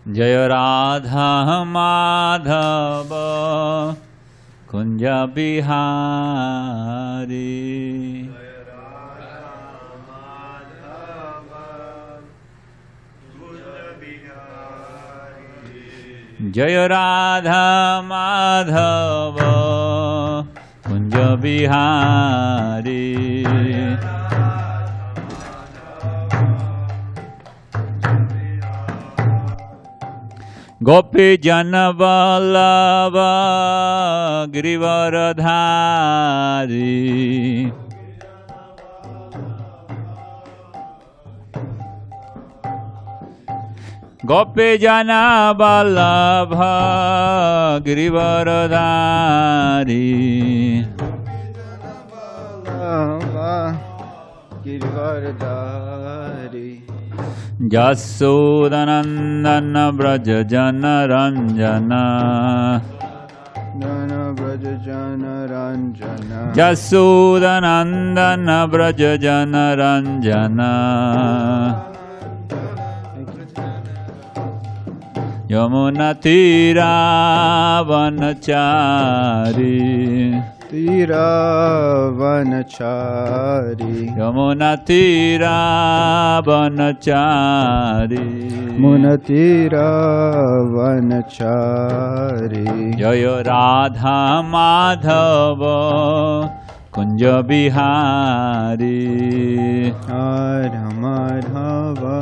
Jaya Radha Madhava Kunja Bihari. Jaya Radha Madhava Kunja Bihari. Gopi Jana Vallabha Girivaradhari. Gopi Jana Vallabha Girivaradhari. Jasodanandana Braja Jana Ranjana. Jasodanandana Braja Jana Ranjana. Yamuna Tira Vanachari. Tira Vanachari. Yamuna Tira Vanachari. Munatira Vanachari. Jaya Radha Madhava Kunja Bihari. Radha Madhava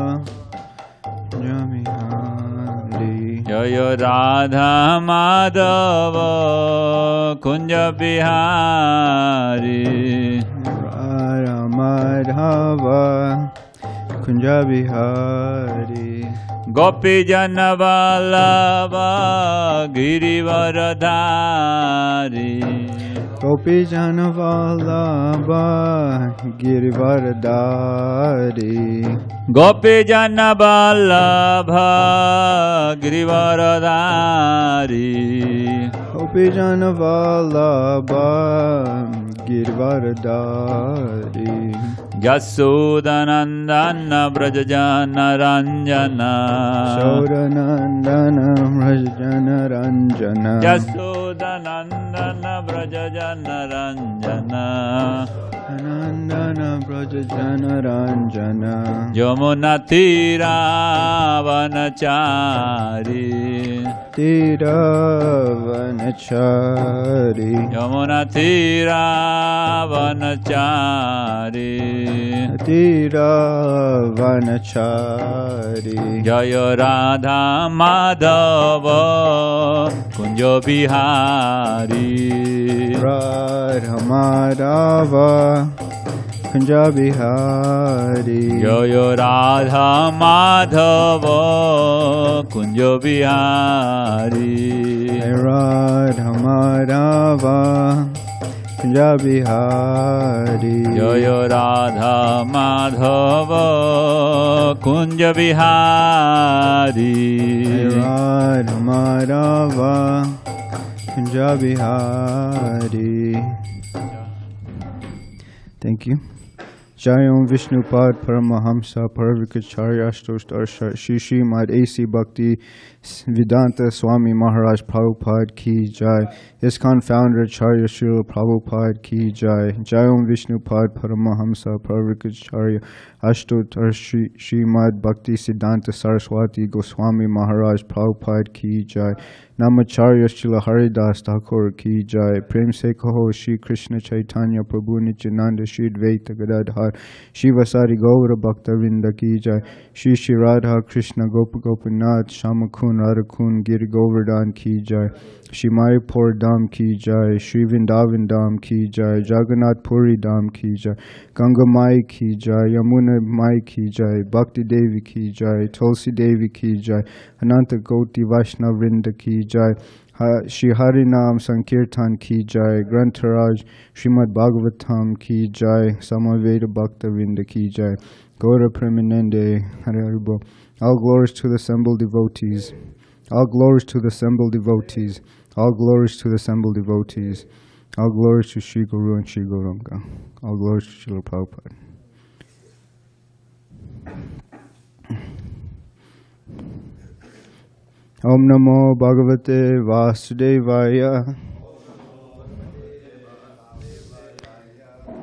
Kunja Bihari. Jaya Radha Madhava Kunja Bihari. Radha Madhava Kunja Bihari. Gopi Jana Vallabha Girivaradhari. Gopi Jana Vallabha Girivaradhari. Gopi Jana Vallabha Girivaradhari. Gopi Jana Vallabha Girivaradhari. Jasodanandana Braja Jana Ranjana. Shodanandana Brajana Ranjana. Jasodanandana Braja Jana Ranjana. Anandana Brajana Ranjana. Yamuna Tira Vanachari. Tira Vanachari. Yamuna Tira Vanachari. Tira Vanachari. Jaya Radha Madhava Kunja Bihari. Radha Madhava Kunja Bihari. Jaya Radha Madhava Kunja Bihari. Radha Madhava Kunja Bihari. Jaya Radha Madhava Kunja Bihari. Radha Madhava Kunja Bihari. Thank you. Jayam Vishnu Pad Paramahamsa Paravikacharya Ashtoshtarsha Srimad A.C. Bhakti Vedanta Swami Maharaj Prabhupada Ki Jai. ISKCON Founder Acharya Srila Prabhupada Ki Jai. Jayam Vishnu Pad Paramahamsa Paravikacharya Ashtoshtarsha Srimad Bhakti Siddhanta Saraswati Goswami Maharaj Prabhupada Ki Jai. Namacharya Srila Haridas Thakur Ki Jai. Prem Se Kaho Shri Krishna Chaitanya Prabhu Nityananda Shri Dvaita Gadadhar Shivasari Gaura Bhakta Vrinda Ki Jai. Shri Shri Radha Krishna Gopa Gopinath Shamakun Radhakun Giri Govardhan Ki Jai. Shri Mayapur Dham Ki Jai. Shri Vrindavan Dham Ki Jai. Jagannath Puri Dham Ki Jai. Ganga Mai Ki Jai. Yamuna Mai Ki Jai. Bhakti Devi Ki Jai. Tulsi Devi Ki Jai. Ananta Goti Vaishnava Vrinda Ki Jai. Shri Harinam Sankirtan Ki Jai. Grantharaj Srimad Bhagavatam Ki Jai. Samaveda Bhakta Vrinda Ki Jai. Gaura Premanende Hare Hare Bol. All glories to the assembled devotees. All glories to the assembled devotees. All glories to the assembled devotees. All glories to Shri Guru and Shri Gauranga. All glories to Srila Prabhupada. Om Namo Bhagavate Vasudevaya.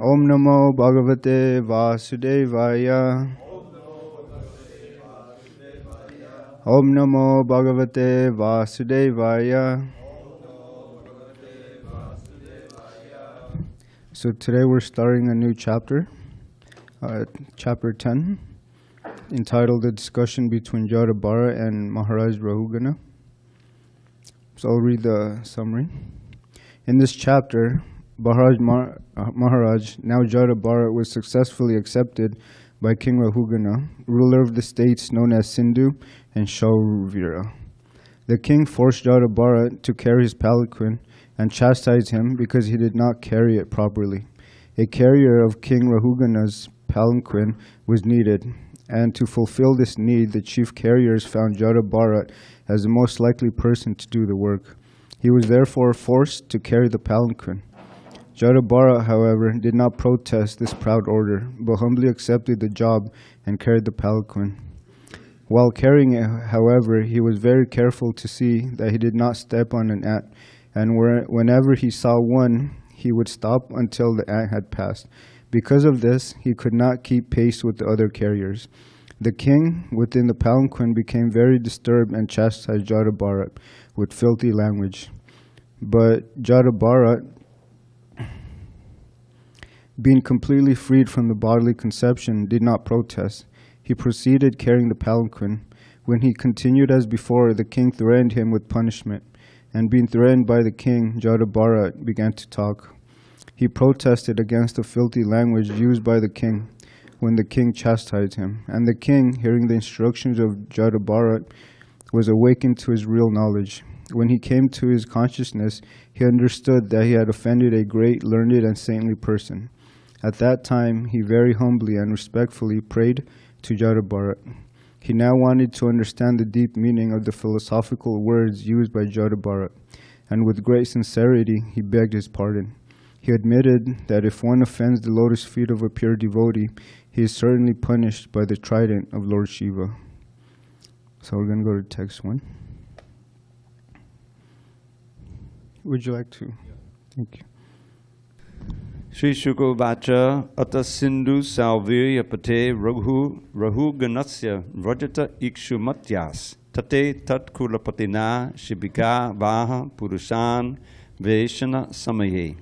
Om Namo Bhagavate Vasudevaya. Om Namo Bhagavate Vasudevaya. So today we're starting a new chapter, chapter 10, entitled The Discussion Between Jada Bharata and Maharaj Rahugana. So I'll read the summary. In this chapter, Maharaj, now Jada Bharata, was successfully accepted by King Rahugana, ruler of the states known as Sindhu and Shaurvira. The king forced Jada Bharata to carry his palanquin and chastised him because he did not carry it properly. A carrier of King Rahugana's palanquin was needed, and to fulfill this need, the chief carriers found Jada Bharata as the most likely person to do the work. He was therefore forced to carry the palanquin. Jada Bharata, however, did not protest this proud order, but humbly accepted the job and carried the palanquin. While carrying it, however, he was very careful to see that he did not step on an ant, and whenever he saw one, he would stop until the ant had passed. Because of this, he could not keep pace with the other carriers. The king, within the palanquin, became very disturbed and chastised Jada Bharata with filthy language. But Jada Bharata, being completely freed from the bodily conception, did not protest. He proceeded carrying the palanquin. When he continued as before, the king threatened him with punishment. And being threatened by the king, Jada Bharata began to talk. He protested against the filthy language used by the king when the king chastised him. And the king, hearing the instructions of Jada Bharata, was awakened to his real knowledge. When he came to his consciousness, he understood that he had offended a great, learned, and saintly person. At that time, he very humbly and respectfully prayed to Jada Bharata. He now wanted to understand the deep meaning of the philosophical words used by Jada Bharata, and with great sincerity he begged his pardon. He admitted that if one offends the lotus feet of a pure devotee, he is certainly punished by the trident of Lord Siva. So we're going to go to text 1. Would you like to? Thank you. Sri Shukovacha Ata Sindhu Salvirya Pate Rahuganasya Vrajata Ikshumatyas Tate Tat Kulapatina Shibika Vaha Purushan Vaishana Samaye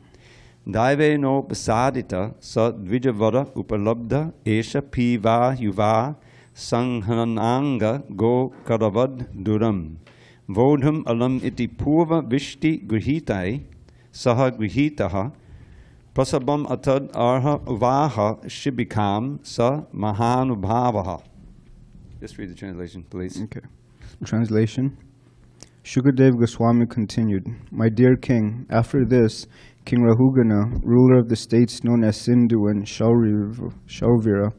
Daive no Pasadita Sa Dvijavara Upalabdha Esha Piva Yuva Sanghananga Go Karavad Duram Vodham Alam Iti Purva Vishti Grihitai Saha Grihitaha Prasabam atad arha vaha shibikam sa mahanubhavaha. Just read the translation, please. Okay. Translation. Shukadev Goswami continued, My dear king, after this, King Rahugana, ruler of the states known as Sindhu and Shaurvira,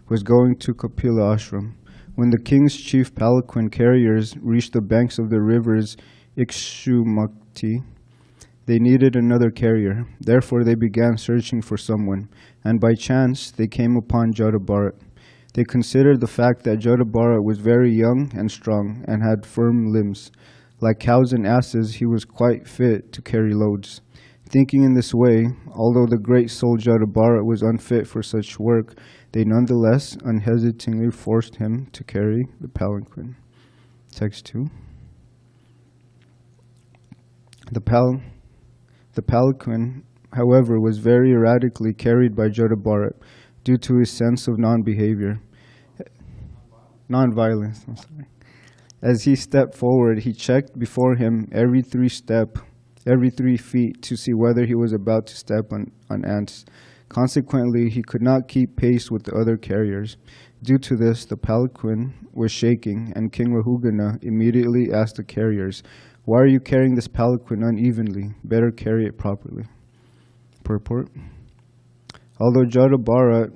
was going to Kapila ashram. When the king's chief palanquin carriers reached the banks of the rivers Ikshumati, they needed another carrier. Therefore, they began searching for someone, and by chance, they came upon Jada Bharata. They considered the fact that Jada Bharata was very young and strong and had firm limbs. Like cows and asses, he was quite fit to carry loads. Thinking in this way, although the great soul Jada Bharata was unfit for such work, they nonetheless unhesitatingly forced him to carry the palanquin. Text 2. The palanquin, however, was very erratically carried by Jada Bharata due to his sense of non-violence. As he stepped forward, he checked before him every 3 feet to see whether he was about to step on ants. Consequently, he could not keep pace with the other carriers. Due to this, the palanquin was shaking, and King Rahugana immediately asked the carriers, Why are you carrying this palanquin unevenly? Better carry it properly. Purport. Although Jada Bharata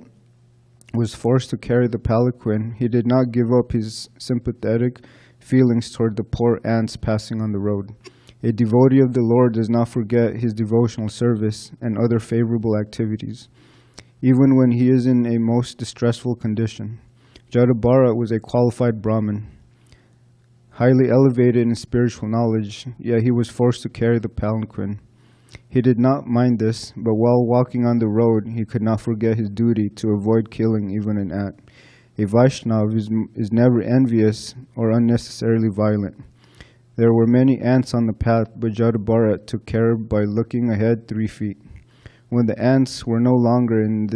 was forced to carry the palanquin, he did not give up his sympathetic feelings toward the poor ants passing on the road. A devotee of the Lord does not forget his devotional service and other favorable activities, even when he is in a most distressful condition. Jada Bharata was a qualified Brahmin. highly elevated in spiritual knowledge, yet he was forced to carry the palanquin. He did not mind this, but while walking on the road, he could not forget his duty to avoid killing even an ant. A Vaishnava is never envious or unnecessarily violent. There were many ants on the path, but Jada Bharata took care by looking ahead 3 feet. When the ants were no longer in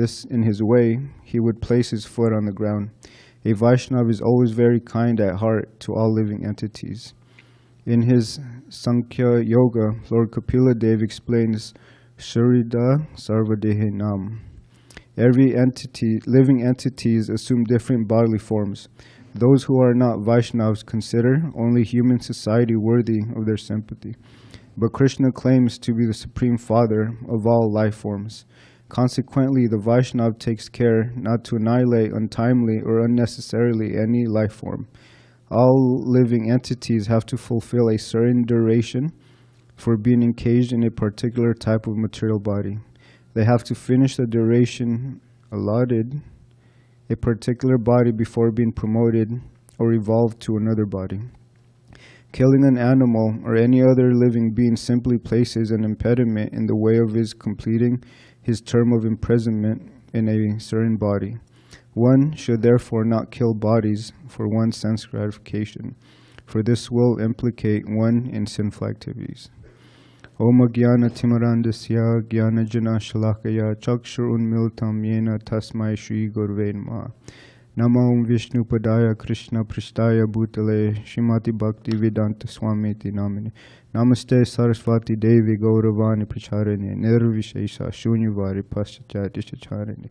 his way, he would place his foot on the ground. A Vaishnava is always very kind at heart to all living entities. In his Sankhya Yoga, Lord Kapila Dev explains Shrida Sarvadehinam. Every living entities assume different bodily forms. Those who are not Vaishnavas consider only human society worthy of their sympathy. But Krishna claims to be the Supreme Father of all life forms. Consequently, the Vaishnava takes care not to annihilate untimely or unnecessarily any life form. All living entities have to fulfill a certain duration for being encaged in a particular type of material body. They have to finish the duration allotted a particular body before being promoted or evolved to another body. Killing an animal or any other living being simply places an impediment in the way of his completing his term of imprisonment in a certain body. One should therefore not kill bodies for one's sense gratification, for this will implicate one in sinful activities. Om Jnana Timarandasya Jnana Jana Shalakaya Chakshur Unmiltam Yena Tasmai Shri Gurve Namaha. Namo Vishnu Padaya Krishna Prishtaya Bhutale Srimati Bhakti Vedanta Swamiti Namini Namaste Saraswati Devi Gauravani Pracharani Nirvishesha Shunyvari Paschachati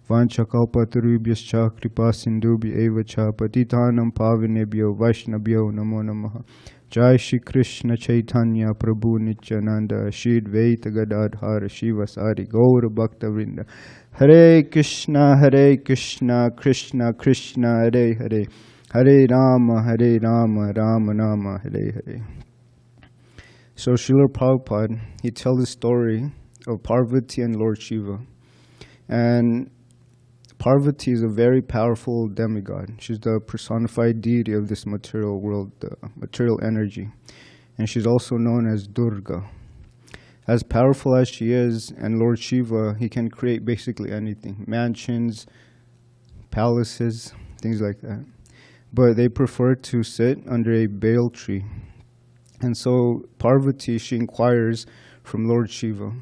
Vanchakalpatarubhyascha Kripa Sindubhya Eva Cha Patitanam Pavanebhyo Vaishnabhyo Namo Namaha. Jai Shri Krishna Chaitanya Prabhu Nityananda Shri Dvaita Gadadhara Shivasari Gaura Bhakta Vrinda. Hare Krishna Krishna Krishna Hare Hare Hare Rama Rama Rama Hare Hare. So Srila Prabhupada, he tells the story of Parvati and Lord Shiva. And Parvati is a very powerful demigod. She's the personified deity of this material world, the material energy. And she's also known as Durga. As powerful as she is, and Lord Shiva, he can create basically anything. Mansions, palaces, things like that. But they prefer to sit under a bael tree. And so Parvati, she inquires from Lord Shiva,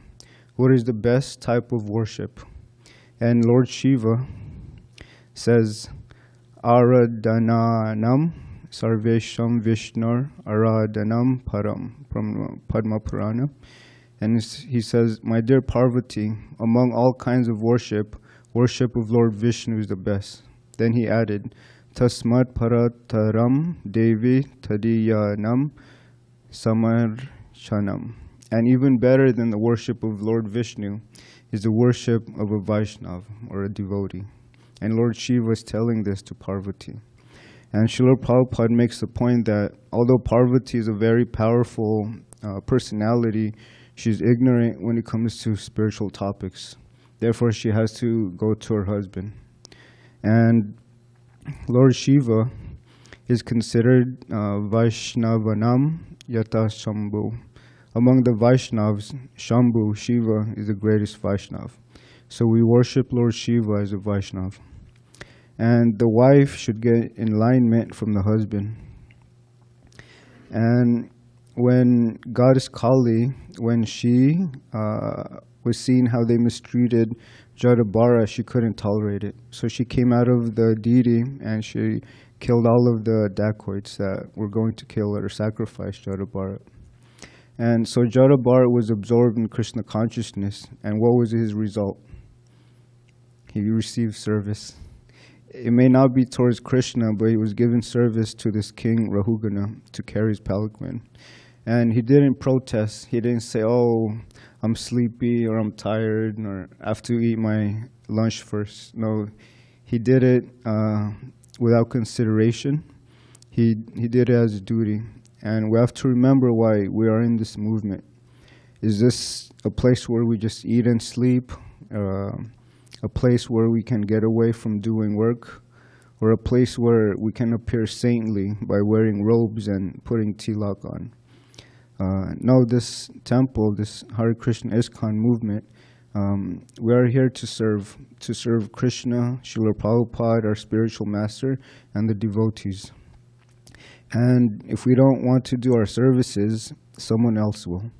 what is the best type of worship? And Lord Shiva says, ārādhanānāṁ, sarveṣāṁ viṣṇor, ārādhanāṁ param, from Padma Purana. And he says, my dear Parvati, among all kinds of worship, worship of Lord Visnu is the best. Then he added, tasmāt parataraṁ, devi, tadīyānāṁ, samarcanam. And even better than the worship of Lord Visnu is the worship of a Vaishnava or a devotee. And Lord Shiva is telling this to Parvati. And Srila Prabhupada makes the point that although Parvati is a very powerful personality, she's ignorant when it comes to spiritual topics. Therefore, she has to go to her husband. And Lord Shiva is considered Vaishnavanam Yata Shambhu. Among the Vaishnavas, Shambhu, Shiva, is the greatest Vaishnava. So we worship Lord Shiva as a Vaishnava. And the wife should get enlightenment from the husband. And when Goddess Kali, when she was seeing how they mistreated Jada Bharata, she couldn't tolerate it. So she came out of the deity and she killed all of the dacoits that were going to kill or sacrifice Jada Bharata. And so Jada Bharata was absorbed in Krishna consciousness. And what was his result? He received service. It may not be towards Krishna, but he was given service to this king, Rahugana, to carry his palanquin. And he didn't protest. He didn't say, oh, I'm sleepy or I'm tired or I have to eat my lunch first. No, he did it without consideration. He did it as a duty. And we have to remember why we are in this movement. Is this a place where we just eat and sleep? A place where we can get away from doing work? or a place where we can appear saintly by wearing robes and putting tilak on. No, this temple, this Hare Krishna ISKCON movement, we are here to serve Krishna, Srila Prabhupada, our spiritual master, and the devotees. And if we don't want to do our services, someone else will.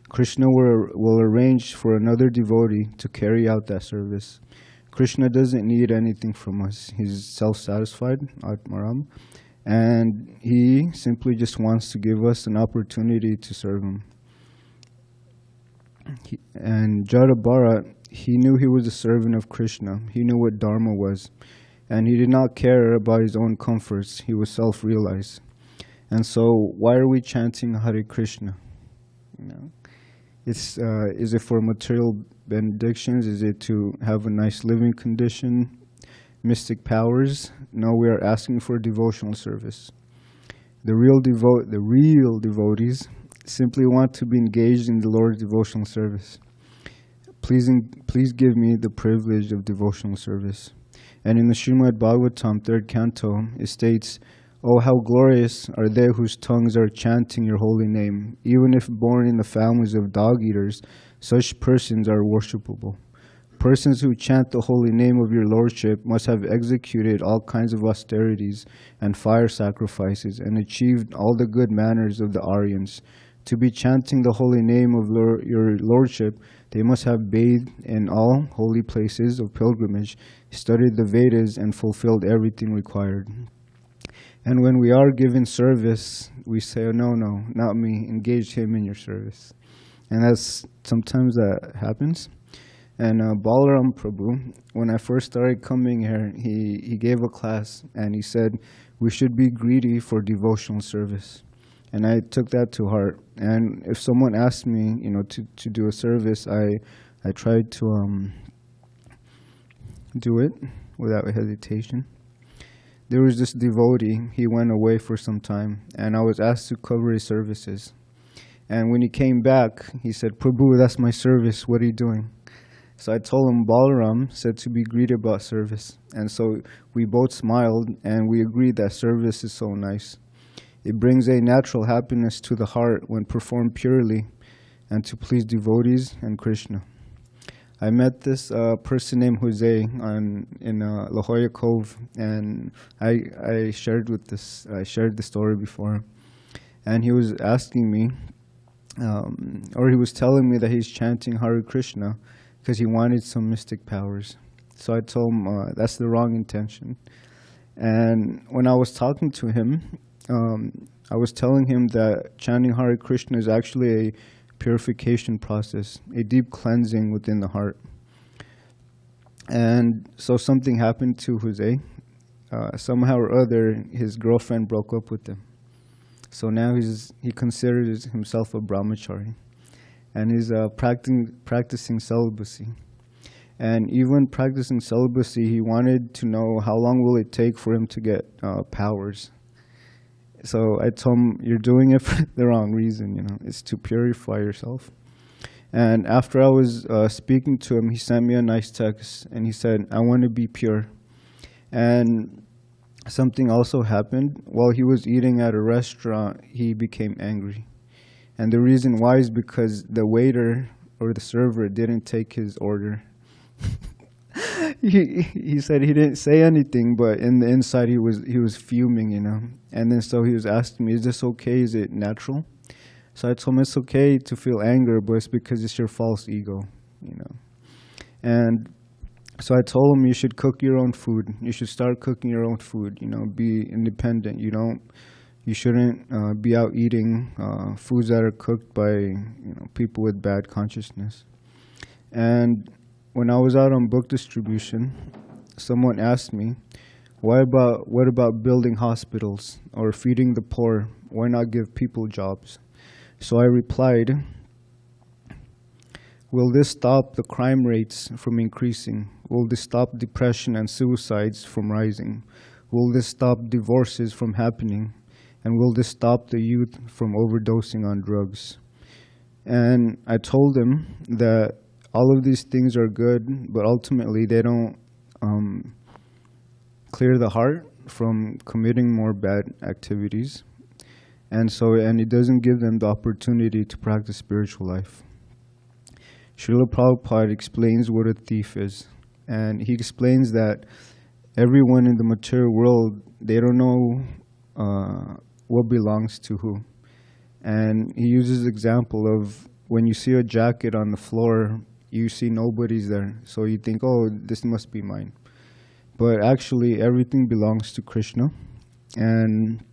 Krishna will arrange for another devotee to carry out that service. Krishna doesn't need anything from us. He's self-satisfied, Atmaram, and he simply just wants to give us an opportunity to serve him. And Jada Bharata, he knew he was a servant of Krishna. He knew what Dharma was. And he did not care about his own comforts. He was self-realized. And so, why are we chanting Hare Krishna? You know, is it for material benedictions? Is it to have a nice living condition? Mystic powers? No, we are asking for devotional service. The real devotees simply want to be engaged in the Lord's devotional service. Please give me the privilege of devotional service. And in the Srimad Bhagavatam, 3rd canto, it states, "Oh, how glorious are they whose tongues are chanting your holy name. Even if born in the families of dog-eaters, such persons are worshipable. Persons who chant the holy name of your lordship must have executed all kinds of austerities and fire sacrifices and achieved all the good manners of the Aryans. To be chanting the holy name of your lordship, they must have bathed in all holy places of pilgrimage, studied the Vedas, and fulfilled everything required." And when we are given service, we say, "Oh, no, not me, engage him in your service." And sometimes that happens. And Balaram Prabhu, when I first started coming here, he gave a class and he said, we should be greedy for devotional service. And I took that to heart. And if someone asked me, to do a service, I tried to do it without hesitation. There was this devotee, he went away for some time, and I was asked to cover his services. And when he came back, he said, "Prabhu, that's my service, what are you doing?" So I told him, Balaram said to be greedy about service. And so we both smiled, and we agreed that service is so nice. It brings a natural happiness to the heart when performed purely and to please devotees and Krishna. I met this person named Jose in La Jolla Cove, and I shared the story before. And he was asking me, or he was telling me that he's chanting Hare Krishna because he wanted some mystic powers. So I told him that's the wrong intention. And when I was talking to him, I was telling him that chanting Hare Krishna is actually a purification process, a deep cleansing within the heart. And so something happened to Jose. Somehow or other, his girlfriend broke up with him. So now he considers himself a brahmachari. And he's practicing celibacy. And even practicing celibacy, he wanted to know how long will it take for him to get powers. So I told him, you're doing it for the wrong reason, It's to purify yourself. And after I was speaking to him, he sent me a nice text, and he said, I want to be pure. And something also happened. While he was eating at a restaurant, he became angry. And the reason why is because the waiter or the server didn't take his order. He said he didn't say anything, but in the inside he was fuming, And then so he was asking me, is this okay? Is it natural? So I told him it's okay to feel anger, but it's because it's your false ego, And so I told him you should cook your own food. You should start cooking your own food, be independent. You shouldn't be out eating foods that are cooked by people with bad consciousness. And when I was out on book distribution, someone asked me, what about building hospitals or feeding the poor? Why not give people jobs? So I replied, will this stop the crime rates from increasing? Will this stop depression and suicides from rising? Will this stop divorces from happening? And will this stop the youth from overdosing on drugs? And I told him that all of these things are good, but ultimately they don't clear the heart. from committing more bad activities. And it doesn't give them the opportunity to practice spiritual life. Srila Prabhupada explains what a thief is. And he explains that everyone in the material world, they don't know what belongs to who. And he uses the example of when you see a jacket on the floor, you see nobody's there. So you think, oh, this must be mine. But actually, everything belongs to Krishna. And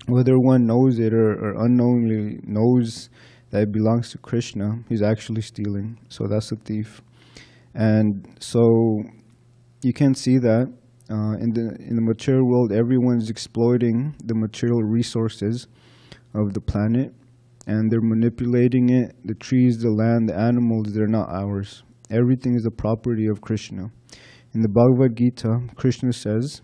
whether one knows it or unknowingly knows that it belongs to Krishna, he's actually stealing. So that's a thief. And so you can see that in the material world, everyone's exploiting the material resources of the planet, and they're manipulating it. The trees, the land, the animals, they're not ours. Everything is the property of Krishna. In the Bhagavad Gita, Krishna says,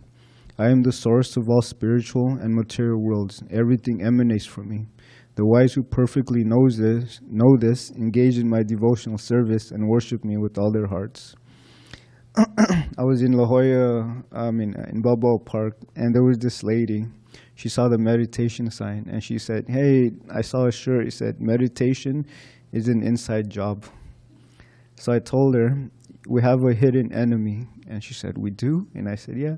I am the source of all spiritual and material worlds. Everything emanates from me. The wise who perfectly know this, engage in my devotional service and worship me with all their hearts. I was in La Jolla, in Balboa Park, and there was this lady. She saw the meditation sign, and she said, hey, I saw a shirt. It said, meditation is an inside job. So I told her, we have a hidden enemy. And she said, we do? And I said, yeah.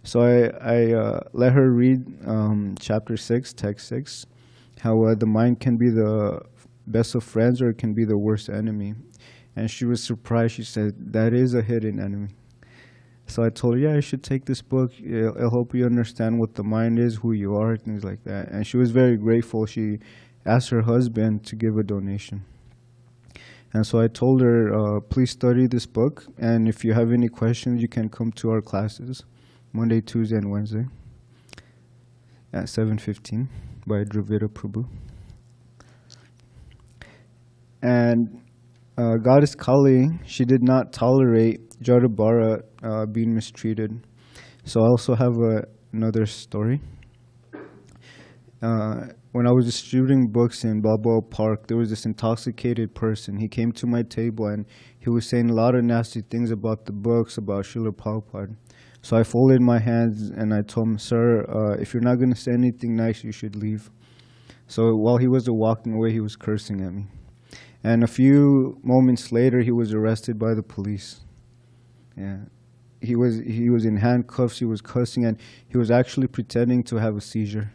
So I let her read chapter 6, text 6, how the mind can be the best of friends or it can be the worst enemy. And she was surprised. She said, that is a hidden enemy. So I told her, yeah, you should take this book. It'll help you understand what the mind is, who you are, things like that. And she was very grateful. She asked her husband to give a donation. And so I told her, please study this book. And if you have any questions, you can come to our classes, Monday, Tuesday, and Wednesday at 7:15 by Dravida Prabhu. And Goddess Kali, she did not tolerate Jada Bharata being mistreated. So I also have another story. When I was distributing books in Balboa Park, there was this intoxicated person. He came to my table and he was saying a lot of nasty things about the books, about Srila Prabhupada. So I folded my hands and I told him, sir, if you're not going to say anything nice, you should leave. So while he was walking away, he was cursing at me. And a few moments later, he was arrested by the police. Yeah, he was in handcuffs, he was cussing, and he was actually pretending to have a seizure.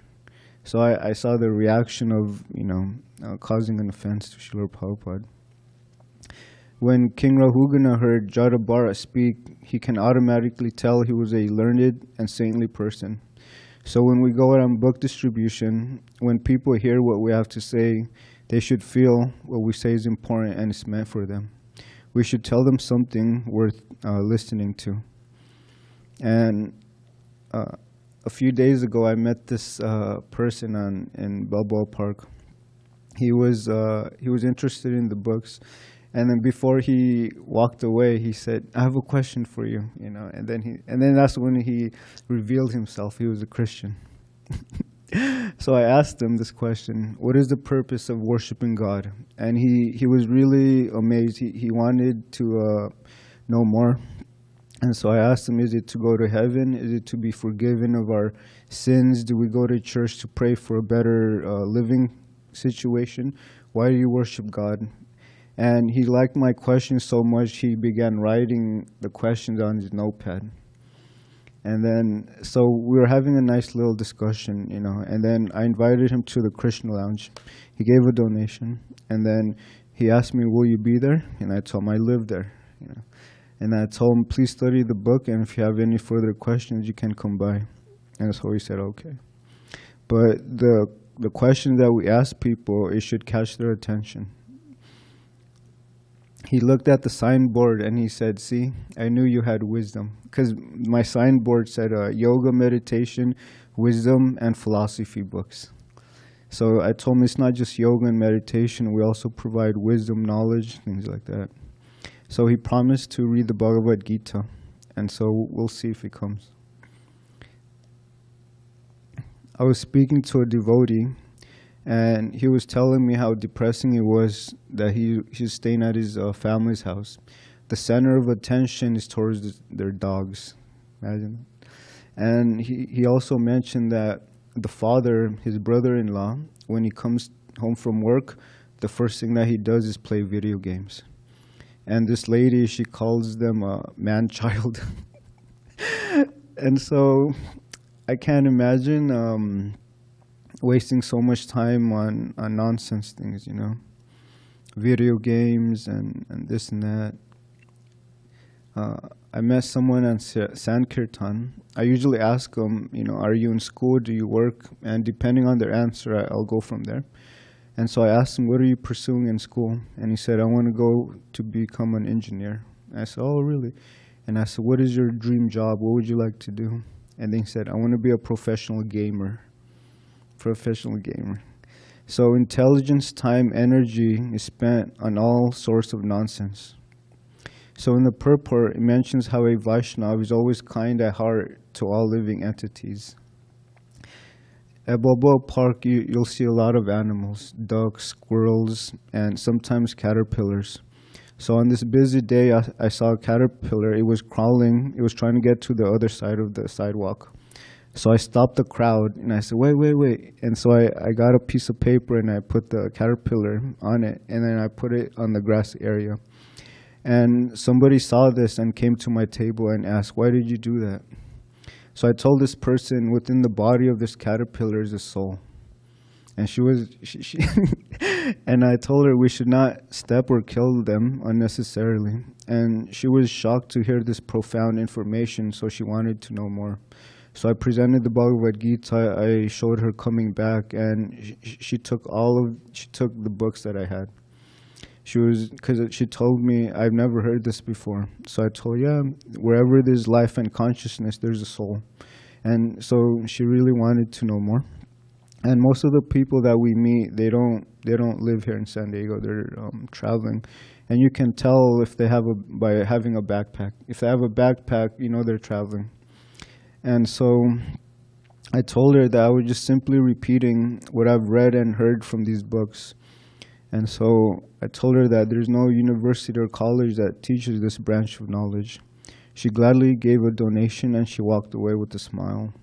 So I saw the reaction of, causing an offense to Srila Prabhupada. When King Rahugana heard Jada Bharata speak, he can automatically tell he was a learned and saintly person. So when we go out on book distribution, when people hear what we have to say, they should feel what we say is important and it's meant for them. We should tell them something worth listening to. And a few days ago, I met this person in Balboa Park. He was interested in the books, and then before he walked away, he said, "I have a question for you," And then that's when he revealed himself. He was a Christian. So I asked him this question: what is the purpose of worshiping God? And he was really amazed. He wanted to know more. And so I asked him, is it to go to heaven? Is it to be forgiven of our sins? Do we go to church to pray for a better living situation? Why do you worship God? And he liked my question so much, he began writing the questions on his notepad. And then, so we were having a nice little discussion, and then I invited him to the Krishna Lounge. He gave a donation, and then he asked me, will you be there? And I told him I live there, And I told him, please study the book, and if you have any further questions, you can come by. And so he said, okay. But the question that we ask people, it should catch their attention. He looked at the signboard and he said, see, I knew you had wisdom. Because my signboard said yoga, meditation, wisdom, and philosophy books. So I told him it's not just yoga and meditation, we also provide wisdom, knowledge, things like that. So he promised to read the Bhagavad Gita, and so we'll see if he comes. I was speaking to a devotee, and he was telling me how depressing it was that he's staying at his family's house. The center of attention is towards their dogs. Imagine. And he also mentioned that the father, his brother-in-law, when he comes home from work, the first thing that he does is play video games. And this lady, she calls them a man-child. And so I can't imagine wasting so much time on nonsense things, you know, video games and this and that. I met someone on Sankirtan. I usually ask them, you know, are you in school, do you work? And depending on their answer, I'll go from there. And so I asked him, what are you pursuing in school? And he said, I want to go to become an engineer. And I said, oh, really? And I said, what is your dream job? What would you like to do? And then he said, I want to be a professional gamer. Professional gamer. So intelligence, time, energy is spent on all sorts of nonsense. So in the purport, it mentions how a Vaishnava is always kind at heart to all living entities. At Balboa Park, you'll see a lot of animals, ducks, squirrels, and sometimes caterpillars. So on this busy day, I saw a caterpillar. It was crawling. It was trying to get to the other side of the sidewalk. So I stopped the crowd, and I said, wait. And so I got a piece of paper, and I put the caterpillar on it, and then I put it on the grass area. And somebody saw this and came to my table and asked, why did you do that? So I told this person, within the body of this caterpillar is a soul. And she and I told her we should not step or kill them unnecessarily. And she was shocked to hear this profound information, so she wanted to know more. So I presented the Bhagavad Gita. I showed her coming back, and she took the books that I had. Because she told me, I've never heard this before. So I told her, yeah, wherever there's life and consciousness, there's a soul. And so she really wanted to know more. And most of the people that we meet, they don't live here in San Diego. They're traveling. And you can tell if they by having a backpack. If they have a backpack, you know they're traveling. And so I told her that I was just simply repeating what I've read and heard from these books. And so I told her that there's no university or college that teaches this branch of knowledge. She gladly gave a donation, and she walked away with a smile.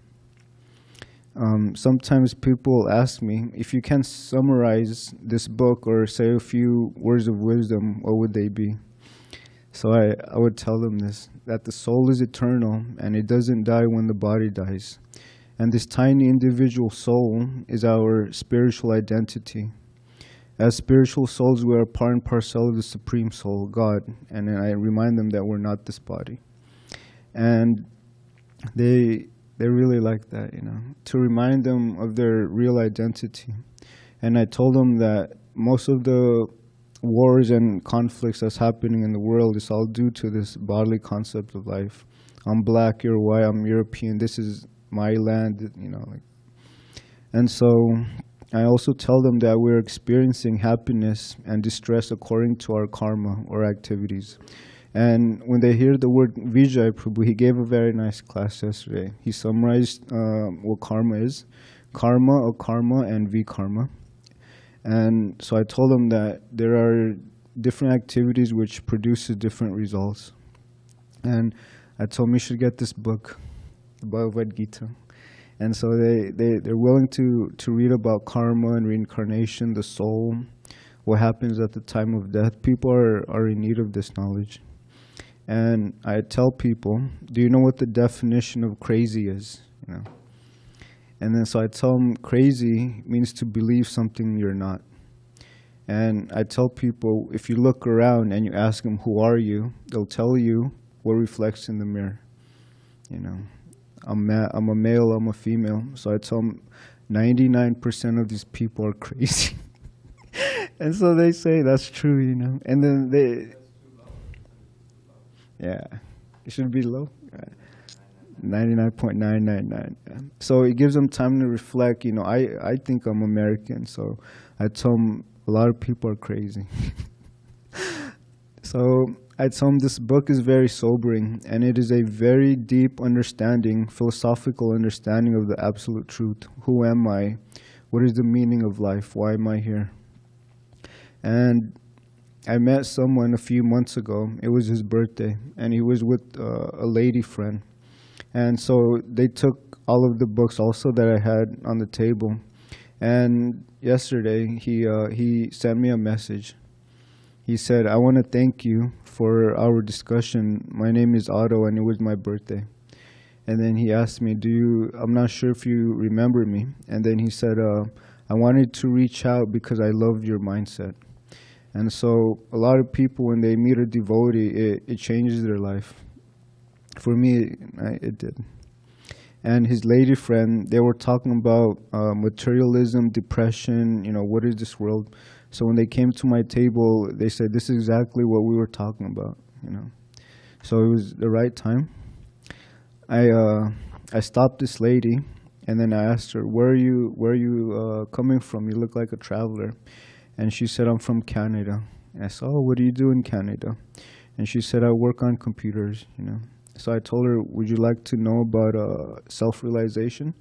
Sometimes people ask me, if you can summarize this book or say a few words of wisdom, what would they be? So I would tell them this, that the soul is eternal, and it doesn't die when the body dies. And this tiny individual soul is our spiritual identity. As spiritual souls, we are part and parcel of the Supreme Soul, God. And I remind them that we're not this body. And they really like that, you know, to remind them of their real identity. And I told them that most of the wars and conflicts that's happening in the world is all due to this bodily concept of life. I'm black, you're white, I'm European, this is my land, you know. And so I also tell them that we're experiencing happiness and distress according to our karma or activities. And when they hear the word Vijay Prabhu, he gave a very nice class yesterday. He summarized what karma is: karma, akarma, and vikarma. And so I told them that there are different activities which produces different results. And I told them you should get this book, the Bhagavad Gita. And so they're willing to read about karma and reincarnation, the soul, what happens at the time of death. People are in need of this knowledge. And I tell people, do you know what the definition of crazy is? You know. And then so I tell them crazy means to believe something you're not. And I tell people, if you look around and you ask them, who are you? They'll tell you what reflects in the mirror. You know, I'm a male, I'm a female. So I tell them 99% of these people are crazy. And so they say that's true, you know. And then yeah, it should be low. 99.999. So it gives them time to reflect. You know, I think I'm American, so I tell them a lot of people are crazy. So I tell them this book is very sobering, and it is a very deep understanding, philosophical understanding of the absolute truth. Who am I? What is the meaning of life? Why am I here? And I met someone a few months ago. It was his birthday, and he was with a lady friend. And so they took all of the books also that I had on the table. And yesterday, he sent me a message. He said, I want to thank you for our discussion. My name is Otto, and it was my birthday. And then he asked me, I'm not sure if you remember me. And then he said, I wanted to reach out because I loved your mindset. And so a lot of people, when they meet a devotee, it changes their life. For me, it did. And his lady friend, they were talking about materialism, depression, what is this world? So when they came to my table, they said, this is exactly what we were talking about, So it was the right time. I stopped this lady, and then I asked her, where are you coming from? You look like a traveler. And she said, I'm from Canada. And I said, oh, what do you do in Canada? And she said, I work on computers, So I told her, would you like to know about self-realization?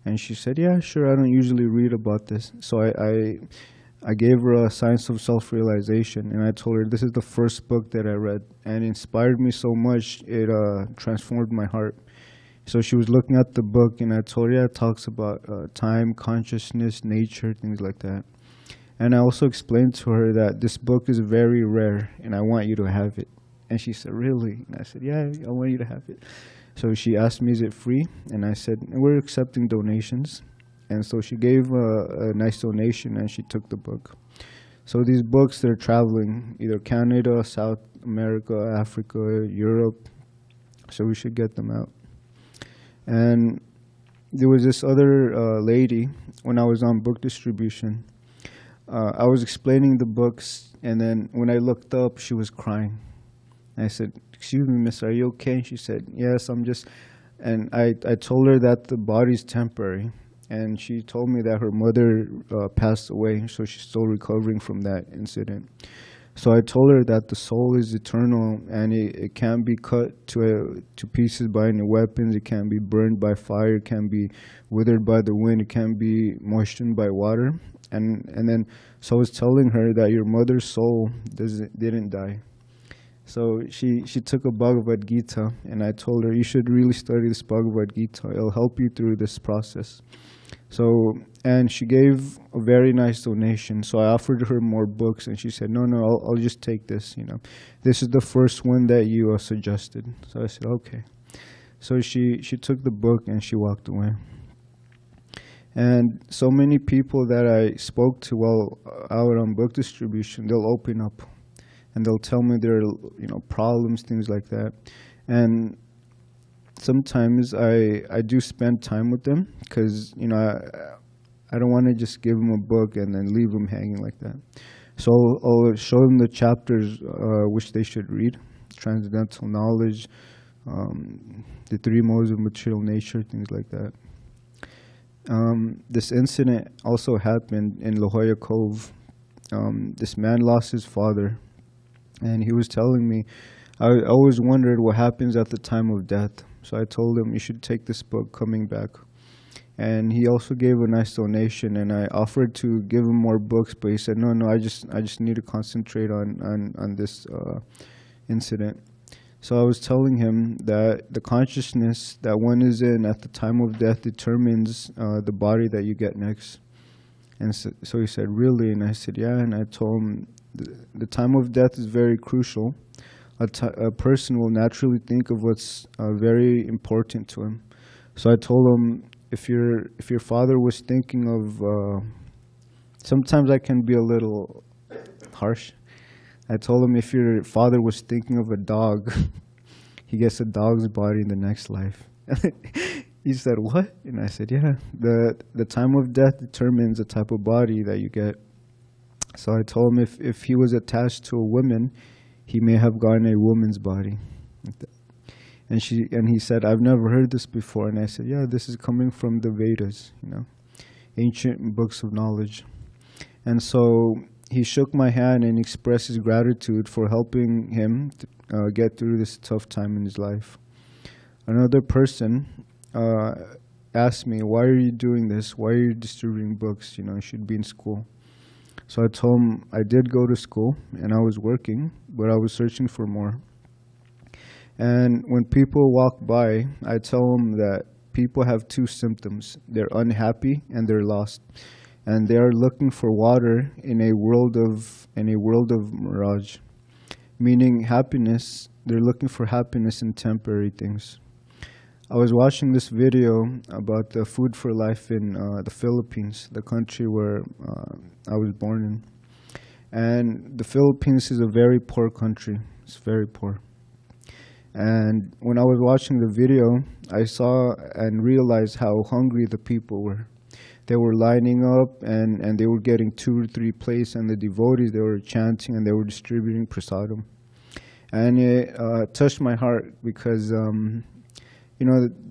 And she said, yeah, sure, I don't usually read about this. So I gave her a Science of Self-Realization, and I told her this is the first book that I read, and it inspired me so much, it transformed my heart. So she was looking at the book, and I told her, yeah, it talks about time, consciousness, nature, things like that. And I also explained to her that this book is very rare, and I want you to have it. And she said, really? And I said, yeah, I want you to have it. So she asked me, is it free? And I said, we're accepting donations. And so she gave a nice donation, and she took the book. So these books, they're traveling, either Canada, South America, Africa, Europe. So we should get them out. And there was this other lady, when I was on book distribution, I was explaining the books, and then when I looked up, she was crying. I said, excuse me, miss, are you okay? And she said, yes, I'm just, and I told her that the body's temporary. And she told me that her mother passed away, so she's still recovering from that incident. So I told her that the soul is eternal, and it can't be cut to pieces by any weapons. It can't be burned by fire. It can't be withered by the wind. It can't be moistened by water. And then, so I was telling her that your mother's soul didn't die. So she took a Bhagavad Gita, and I told her, you should really study this Bhagavad Gita. It'll help you through this process. So, and she gave a very nice donation. So I offered her more books, and she said, no, I'll just take this, This is the first one that you suggested. So I said, okay. So she took the book, and she walked away. And so many people that I spoke to while out on book distribution, they'll open up, and they'll tell me their problems, things like that. And sometimes I do spend time with them because, I don't want to just give them a book and then leave them hanging like that. So I'll show them the chapters which they should read, transcendental knowledge, the three modes of material nature, things like that. This incident also happened in La Jolla Cove. This man lost his father, and he was telling me, I always wondered what happens at the time of death. So I told him, you should take this book, Coming Back. And he also gave a nice donation, and I offered to give him more books, but he said, no, I just need to concentrate on this incident. So I was telling him that the consciousness that one is in at the time of death determines the body that you get next. And so he said, really? And I said, yeah. And I told him, the time of death is very crucial. A person will naturally think of what's very important to him. So I told him, if your father was thinking of, sometimes I can be a little harsh. I told him, if your father was thinking of a dog, he gets a dog's body in the next life. He said, what? And I said, yeah, the time of death determines the type of body that you get. So I told him, if he was attached to a woman, he may have gotten a woman's body. And he said, I've never heard this before. And I said, yeah, this is coming from the Vedas, ancient books of knowledge. And so he shook my hand and expressed his gratitude for helping him to get through this tough time in his life. Another person asked me, why are you doing this? Why are you distributing books? You should be in school. So I told him I did go to school and I was working, but I was searching for more. And when people walk by, I tell them that people have two symptoms. They're unhappy and they're lost. And they are looking for water in a world of mirage. Meaning happiness, they're looking for happiness in temporary things. I was watching this video about the food for life in the Philippines, the country where I was born in. And the Philippines is a very poor country. It's very poor. And when I was watching the video, I saw and realized how hungry the people were. They were lining up and they were getting 2 or 3 plates, and the devotees, they were chanting and they were distributing prasadam. And it touched my heart because,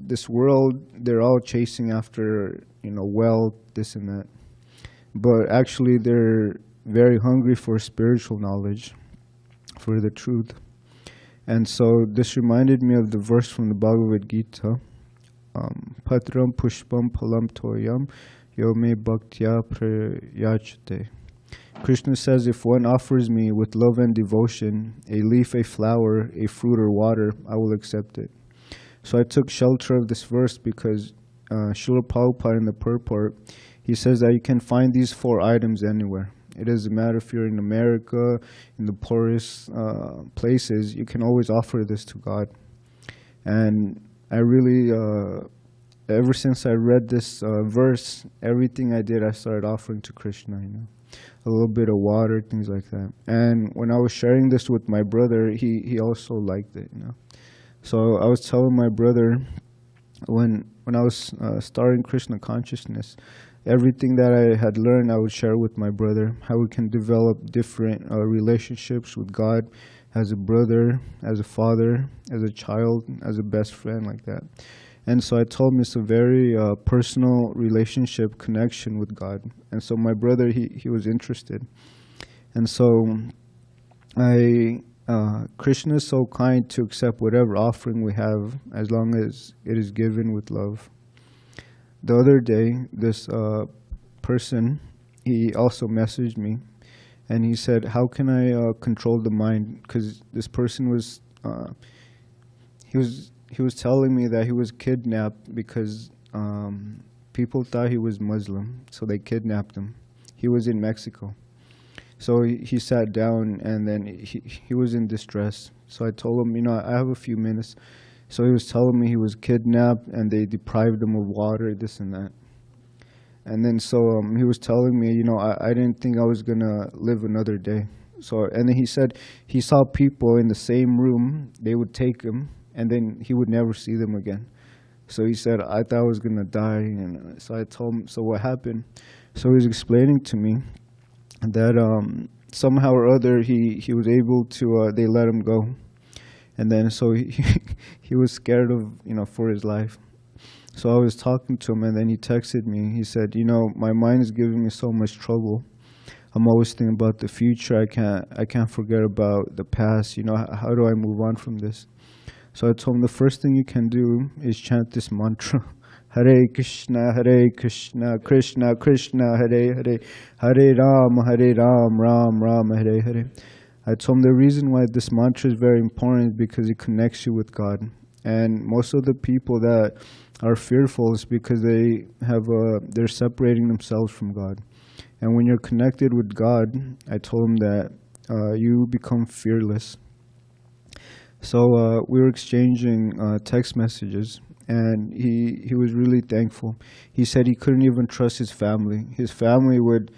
this world, they're all chasing after, wealth, this and that. But actually, they're very hungry for spiritual knowledge, for the truth. And so this reminded me of the verse from the Bhagavad Gita, Patram Pushpam Palam Toyam Yome Bhaktya Prayachate. Krishna says, if one offers me with love and devotion a leaf, a flower, a fruit, or water, I will accept it. So I took shelter of this verse because Srila Prabhupada in the purport, he says that you can find these 4 items anywhere. It doesn't matter if you're in America, in the poorest places, you can always offer this to God. And I really, ever since I read this verse, everything I did, I started offering to Krishna, a little bit of water, things like that. And when I was sharing this with my brother, he also liked it, So I was telling my brother, when I was starting Krishna consciousness, everything that I had learned, I would share with my brother, how we can develop different relationships with God as a brother, as a father, as a child, as a best friend, like that. And so I told him it's a very personal relationship connection with God. And so my brother, he was interested. And so Krishna is so kind to accept whatever offering we have as long as it is given with love. The other day, this person, he also messaged me, and he said, how can I control the mind? Because this person was, he was telling me that he was kidnapped because people thought he was Muslim, so they kidnapped him. He was in Mexico. So he sat down, and then he was in distress. So I told him, I have a few minutes. So he was telling me he was kidnapped and they deprived him of water, this and that. And then so he was telling me, I didn't think I was going to live another day. And then he said he saw people in the same room, they would take him, and then he would never see them again. So he said, I thought I was going to die. And so I told him, so what happened? So he was explaining to me that somehow or other he was able to, they let him go. And then so he was scared of, for his life. So I was talking to him, and then he texted me. He said, my mind is giving me so much trouble. I'm always thinking about the future. I can't forget about the past. How do I move on from this? So I told him the first thing you can do is chant this mantra. Hare Krishna, Krishna Krishna, Hare Hare, Hare Ram, Ram Ram, Hare Hare. I told him the reason why this mantra is very important is because it connects you with God. And most of the people that are fearful is because they're separating themselves from God. And when you're connected with God, I told him that you become fearless. So we were exchanging text messages, and he was really thankful. He said he couldn't even trust his family. His family would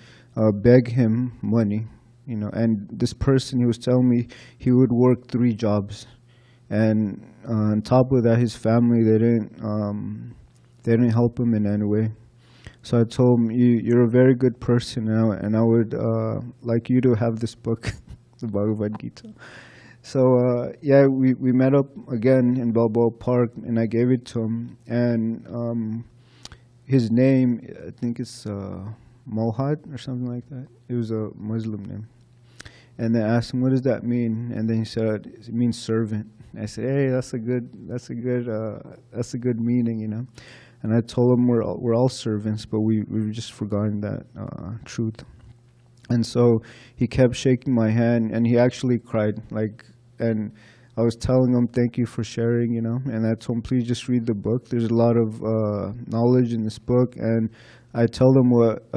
beg him money. And this person, he was telling me he would work 3 jobs, and on top of that, his family, they didn't help him in any way. So I told him, you're a very good person now, and I would like you to have this book, the Bhagavad Gita. So we met up again in Balboa Park, and I gave it to him. And his name, I think it's Mohad or something like that. It was a Muslim name. And they asked him, what does that mean? And then he said, it means servant. And I said, hey, that's a good meaning, And I told him we're all servants, but we've just forgotten that truth. And so he kept shaking my hand, and he actually cried. And I was telling him, thank you for sharing, you know, and I told him, please just read the book. There's a lot of knowledge in this book. And I tell him what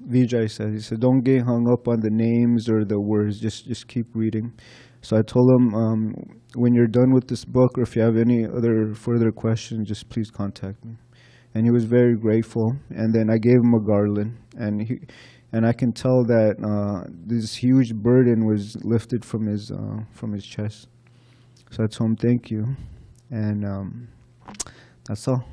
Vijay said. He said, don't get hung up on the names or the words, just keep reading. So I told him, when you're done with this book, or if you have any other further questions, just please contact me. And he was very grateful. And then I gave him a garland, and I can tell that this huge burden was lifted from his chest. So I told him, thank you. And that's all.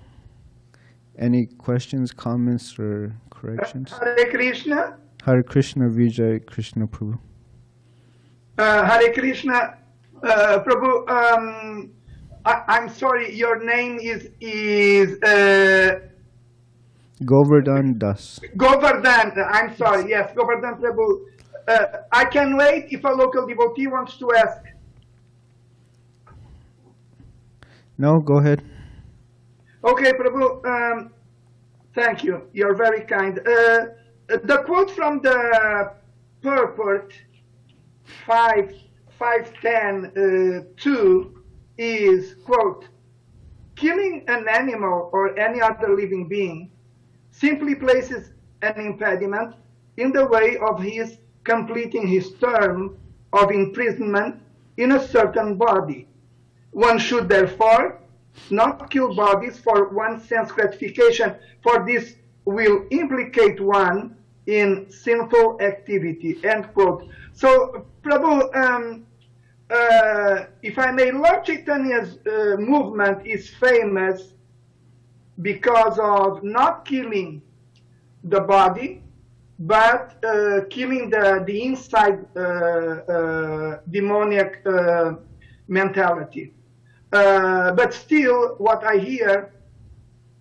Any questions, comments, or corrections? Hare Krishna. Hare Krishna, Vijay Krishna Prabhu. Hare Krishna, Prabhu. I'm sorry, your name is Govardhana Dasa. Govardhan. I'm sorry. Yes, Govardhan Prabhu. I can wait if a local devotee wants to ask. No, go ahead. Okay, Prabhu. Thank you. You're very kind. The quote from the purport 5.10.2 is, quote, killing an animal or any other living being simply places an impediment in the way of his completing his term of imprisonment in a certain body. One should therefore not kill bodies for one's sense gratification, for this will implicate one in sinful activity, end quote. So, Prabhu, if I may, Lord Chaitanya's movement is famous because of not killing the body, but killing the inside demoniac mentality. But still, what I hear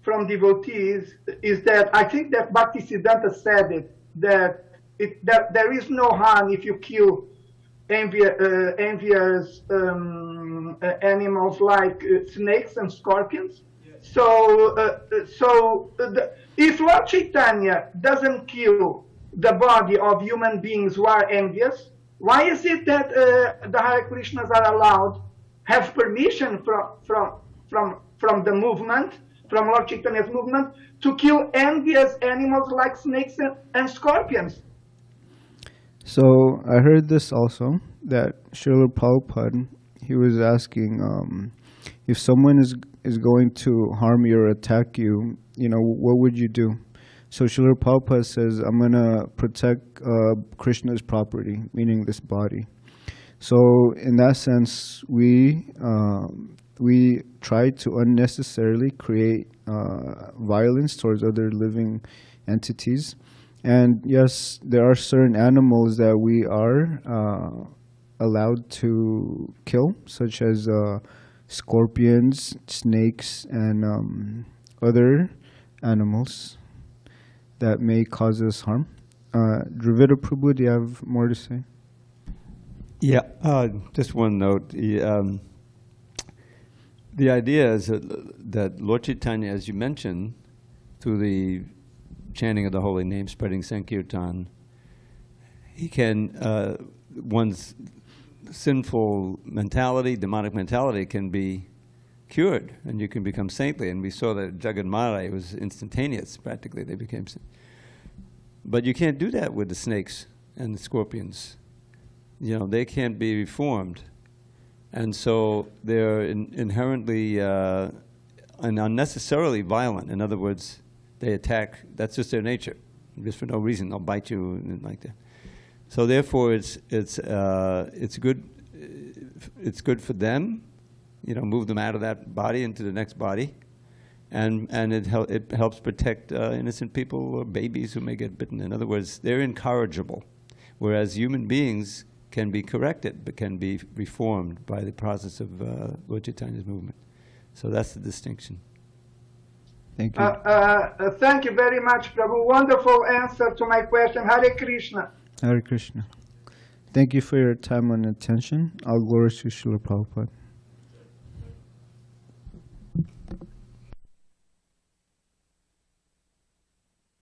from devotees is that I think that Bhaktisiddhanta said it, that there is no harm if you kill envious animals like snakes and scorpions. Yes. So, if Lord Chaitanya doesn't kill the body of human beings who are envious, why is it that the Hare Krishnas are allowed, have permission from the movement, from Lord Chaitanya's movement, to kill envious animals like snakes and scorpions? So I heard this also, that Srila Prabhupada, he was asking, if someone is going to harm you or attack you, you know, what would you do? So Srila Prabhupada says, I'm going to protect Krishna's property, meaning this body. So in that sense, we try to unnecessarily create violence towards other living entities. And yes, there are certain animals that we are allowed to kill, such as scorpions, snakes, and other animals that may cause us harm. Dravida Prabhu, do you have more to say? Yeah, just one note. The idea is that Lord Chaitanya, as you mentioned, through the chanting of the holy name, spreading Sankirtan, he can, one's sinful mentality, demonic mentality can be cured, and you can become saintly. And we saw that Jagat Mara, it was instantaneous, practically, they became saintly. But you can't do that with the snakes and the scorpions. You know, they can't be reformed. And so they're inherently and unnecessarily violent. In other words, they attack, that's just their nature. Just for no reason, they'll bite you and like that. So therefore, it's good for them, you know, move them out of that body into the next body, and it helps protect innocent people or babies who may get bitten. In other words, they're incorrigible, whereas human beings can be corrected, but can be reformed by the process of Lord Chaitanya's movement. So that's the distinction. Thank you. Thank you very much, Prabhu. Wonderful answer to my question. Hare Krishna. Hare Krishna. Thank you for your time and attention. All glories to Srila Prabhupada.